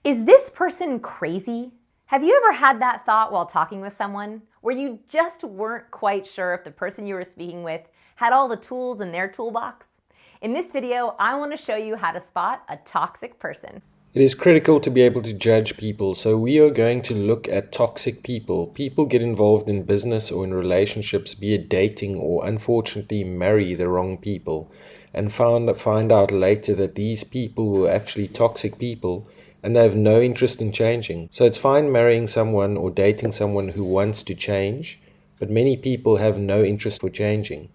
Is this person crazy? Have you ever had that thought while talking with someone where you just weren't quite sure if the person you were speaking with had all the tools in their toolbox? In this video, I want to show you how to spot a toxic person. It is critical to be able to judge people, so we are going to look at toxic people. People get involved in business or in relationships, be it dating or unfortunately marry the wrong people, and find out later that these people were actually toxic people and they have no interest in changing. So it's fine marrying someone or dating someone who wants to change, but many people have no interest for changing.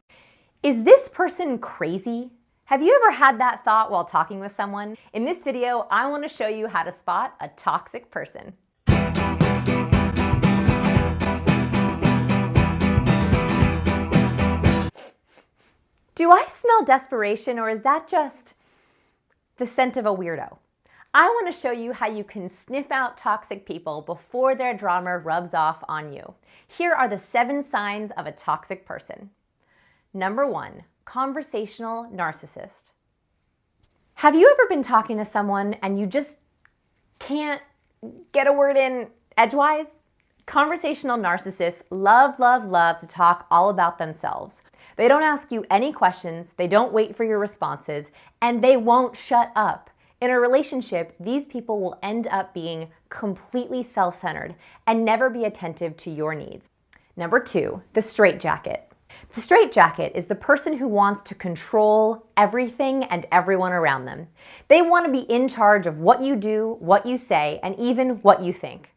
Is this person crazy? Have you ever had that thought while talking with someone? In this video, I want to show you how to spot a toxic person. Do I smell desperation, or is that just the scent of a weirdo? I want to show you how you can sniff out toxic people before their drama rubs off on you. Here are the 7 signs of a toxic person. Number 1. Conversational narcissist. Have you ever been talking to someone and you just can't get a word in edgewise? Conversational narcissists love to talk all about themselves. They don't ask you any questions, they don't wait for your responses, and they won't shut up. In a relationship, these people will end up being completely self-centered and never be attentive to your needs. Number 2, the straitjacket. The straitjacket is the person who wants to control everything and everyone around them. They want to be in charge of what you do, what you say, and even what you think.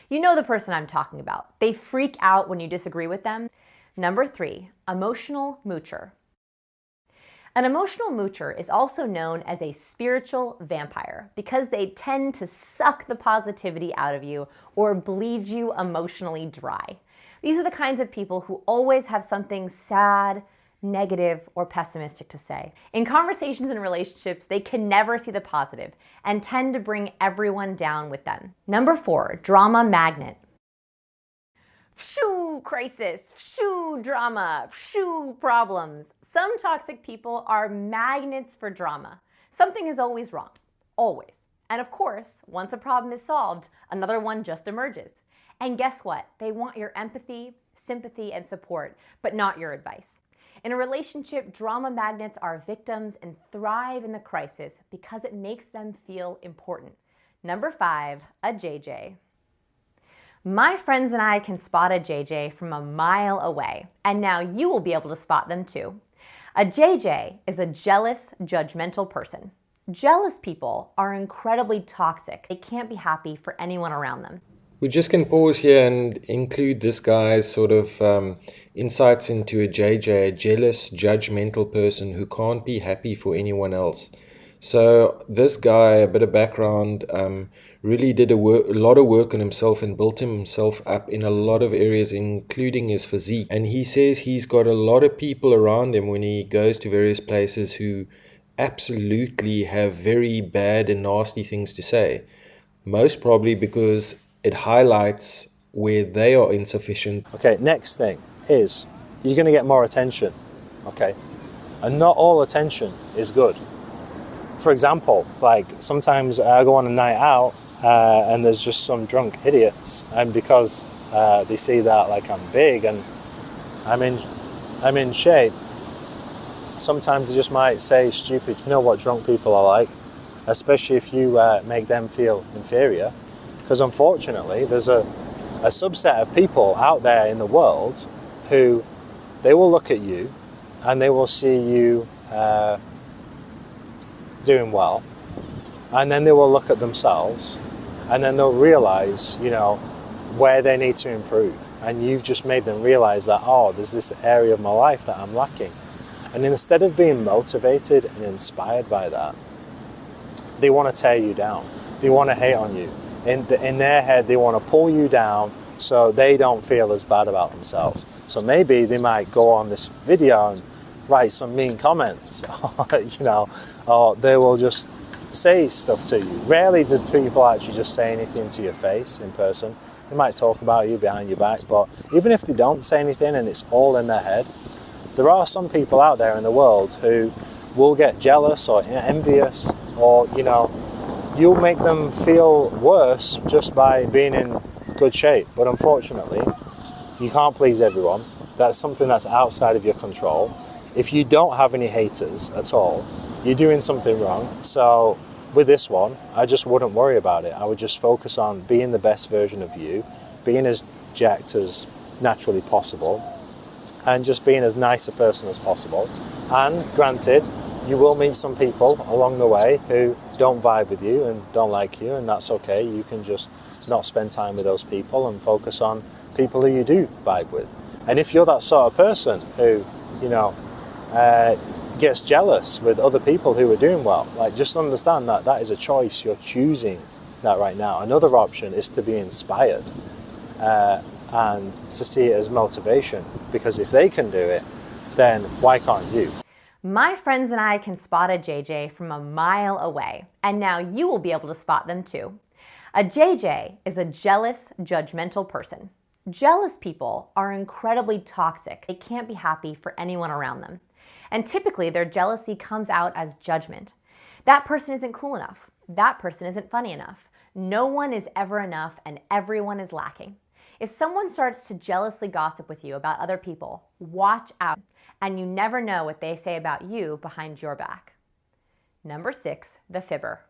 You know the person I'm talking about. They freak out when you disagree with them. Number 3, emotional moocher. An emotional moocher is also known as a spiritual vampire because they tend to suck the positivity out of you or bleed you emotionally dry. These are the kinds of people who always have something sad, negative, or pessimistic to say. In conversations and relationships, they can never see the positive and tend to bring everyone down with them. Number 4, drama magnet. Pshoo, crisis, pshoo, drama, pshoo, problems. Some toxic people are magnets for drama. Something is always wrong, always. And of course, once a problem is solved, another one just emerges. And guess what? They want your empathy, sympathy, and support, but not your advice. In a relationship, drama magnets are victims and thrive in the crisis because it makes them feel important. Number 5, a JJ. My friends and I can spot a JJ from a mile away, and now you will be able to spot them too. A JJ is a jealous, judgmental person. Jealous people are incredibly toxic. They can't be happy for anyone around them. We just can pause here and include this guy's sort of insights into a JJ, a jealous, judgmental person who can't be happy for anyone else. So this guy, a bit of background, really did a lot of work on himself and built himself up in a lot of areas, including his physique. And he says he's got a lot of people around him when he goes to various places who absolutely have very bad and nasty things to say. Most probably because it highlights where they are insufficient. Okay, next thing is you're going to get more attention, okay? And not all attention is good. For example, like sometimes I go on a night out and there's just some drunk idiots, and because they see that like I'm big and I'm in shape, sometimes they just might say stupid, you know what drunk people are like, especially if you make them feel inferior. Because unfortunately, there's a subset of people out there in the world who they will look at you and they will see you doing well, and then they will look at themselves and then they'll realize, you know, where they need to improve. And you've just made them realize that, oh, there's this area of my life that I'm lacking. And instead of being motivated and inspired by that, they want to tear you down. They want to hate on you. In their head, they want to pull you down so they don't feel as bad about themselves. So maybe they might go on this video and write some mean comments, you know, or they will just say stuff to you. Rarely does people actually just say anything to your face in person. They might talk about you behind your back, but even if they don't say anything and it's all in their head, there are some people out there in the world who will get jealous or envious or, you know, you'll make them feel worse just by being in good shape. But unfortunately, you can't please everyone. That's something that's outside of your control. If you don't have any haters at all, you're doing something wrong. So with this one, I just wouldn't worry about it. I would just focus on being the best version of you, being as jacked as naturally possible, and just being as nice a person as possible. And granted, you will meet some people along the way who don't vibe with you and don't like you, and that's okay. You can just not spend time with those people and focus on people who you do vibe with. And if you're that sort of person who, gets jealous with other people who are doing well, like, just understand that that is a choice. You're choosing that right now. Another option is to be inspired and to see it as motivation, because if they can do it, then why can't you? My friends and I can spot a JJ from a mile away, and now you will be able to spot them too. A JJ is a jealous, judgmental person. Jealous people are incredibly toxic. They can't be happy for anyone around them. And typically their jealousy comes out as judgment. That person isn't cool enough. That person isn't funny enough. No one is ever enough and everyone is lacking. If someone starts to jealously gossip with you about other people, watch out, and you never know what they say about you behind your back. Number 6, the fibber.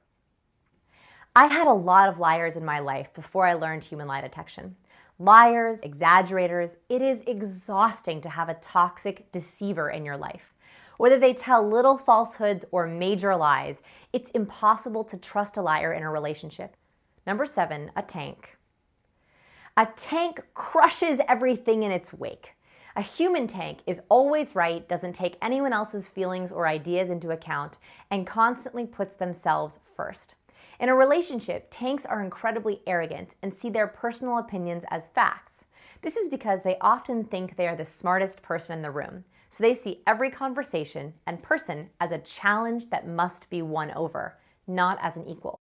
I had a lot of liars in my life before I learned human lie detection. Liars, exaggerators, it is exhausting to have a toxic deceiver in your life. Whether they tell little falsehoods or major lies, it's impossible to trust a liar in a relationship. Number 7, a tank. A tank crushes everything in its wake. A human tank is always right, doesn't take anyone else's feelings or ideas into account, and constantly puts themselves first. In a relationship, tanks are incredibly arrogant and see their personal opinions as facts. This is because they often think they are the smartest person in the room, so they see every conversation and person as a challenge that must be won over, not as an equal.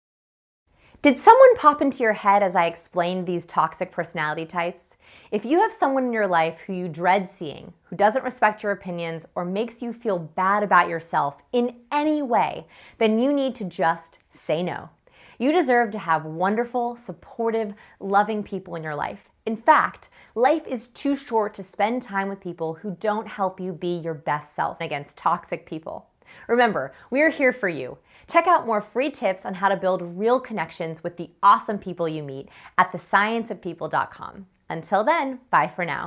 Did someone pop into your head as I explained these toxic personality types? If you have someone in your life who you dread seeing, who doesn't respect your opinions or makes you feel bad about yourself in any way, then you need to just say no. You deserve to have wonderful, supportive, loving people in your life. In fact, life is too short to spend time with people who don't help you be your best self against toxic people. Remember, we're here for you. Check out more free tips on how to build real connections with the awesome people you meet at thescienceofpeople.com. Until then, bye for now.